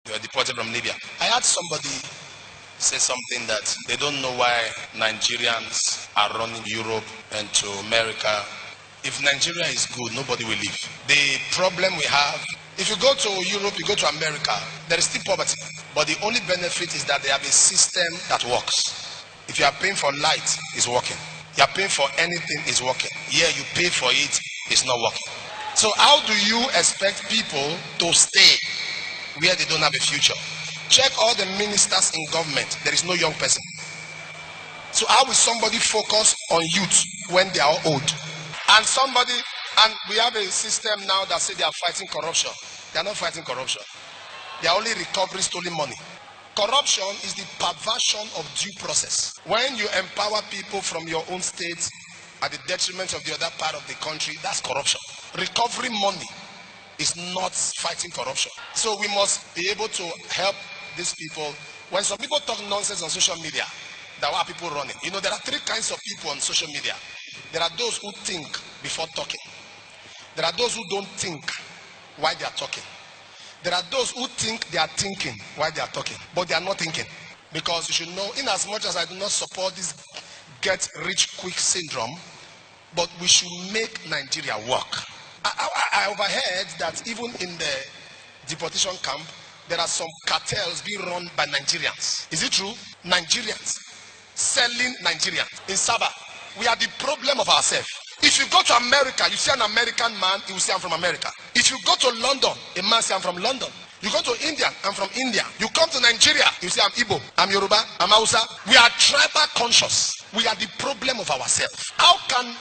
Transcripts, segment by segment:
They were deported from Libya. I had somebody say something that they don't know why Nigerians are running Europe and to America. If Nigeria is good, nobody will leave. The problem we have, if you go to Europe, you go to America, there is still poverty. But the only benefit is that they have a system that works. If you are paying for light, it's working. You are paying for anything, it's working. Here you pay for it, it's not working. So how do you expect people to stay where they don't have a future? Check all the ministers in government. There is no young person. So how will somebody focus on youth when they are old? And we have a system now that say they are fighting corruption. They are not fighting corruption. They are only recovering stolen money. Corruption is the perversion of due process. When you empower people from your own state at the detriment of the other part of the country, that's corruption. Recovering money is not fighting corruption. So we must be able to help these people. When some people talk nonsense on social media, there are people running. You know, there are three kinds of people on social media. There are those who think before talking. There are those who don't think while they are talking. There are those who think they are thinking while they are talking, but they are not thinking. Because you should know, in as much as I do not support this get rich quick syndrome, but we should make Nigeria work. I overheard that even in the deportation camp, there are some cartels being run by Nigerians. Is it true? Nigerians selling Nigerians in Sabah. We are the problem of ourselves. If you go to America, you see an American man, he will say I'm from America. If you go to London, a man say I'm from London. You go to India, I'm from India. You come to Nigeria, you say I'm Igbo, I'm Yoruba, I'm Hausa. We are tribal conscious. We are the problem of ourselves. How can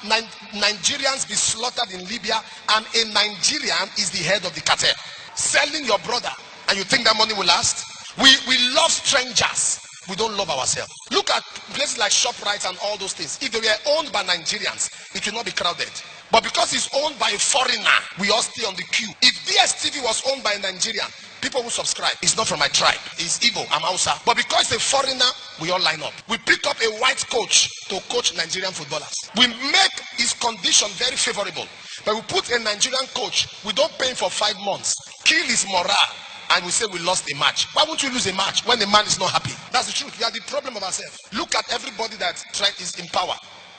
Nigerians be slaughtered in Libya and a Nigerian is the head of the cartel? Selling your brother and you think that money will last? We love strangers. We don't love ourselves. Look at places like ShopRite and all those things. If they were owned by Nigerians, it will not be crowded. But because it's owned by a foreigner, we all stay on the queue. If DSTV was owned by a Nigerian, people will subscribe. It's not from my tribe. It's Igbo, I'm Hausa. But because it's a foreigner, we all line up. We pick up a white coach to coach Nigerian footballers. We make his condition very favorable. But we put a Nigerian coach, we don't pay him for 5 months, kill his morale, and we say we lost a match. Why won't you lose a match when the man is not happy? That's the truth. We are the problem of ourselves. Look at everybody that is in power.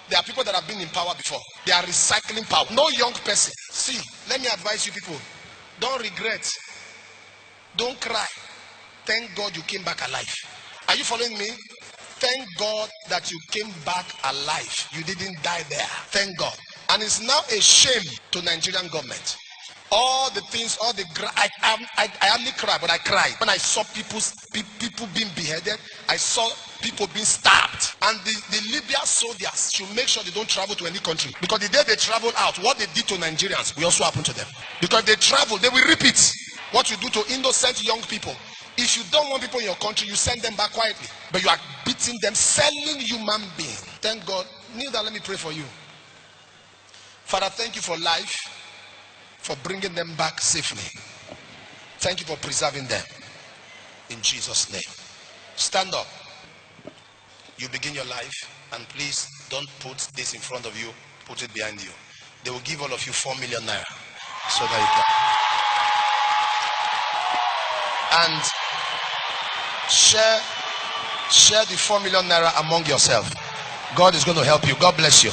There are people that have been in power before. They are recycling power. No young person. See, let me advise you people. Don't regret. Don't cry. Thank God you came back alive. Are you following me? Thank God that you came back alive. You didn't die there. Thank God. And it's now a shame to Nigerian government. All the things, I hardly cry, but I cried when I saw people being beheaded. I saw people being stabbed. And the Libya soldiers should make sure they don't travel to any country, because the day they travel out, what they did to Nigerians will also happen to them. Because they travel, they will repeat what you do to innocent young people. If you don't want people in your country, you send them back quietly, but you are beating them, selling human beings. Thank God. Kneel down, let me pray for you. Father, thank you for life, for bringing them back safely. Thank you for preserving them. In Jesus' name. Stand up. You begin your life, and please don't put this in front of you. Put it behind you. They will give all of you 4 million naira so that you can. And share the 4 million naira among yourself. God is going to help you. God bless you.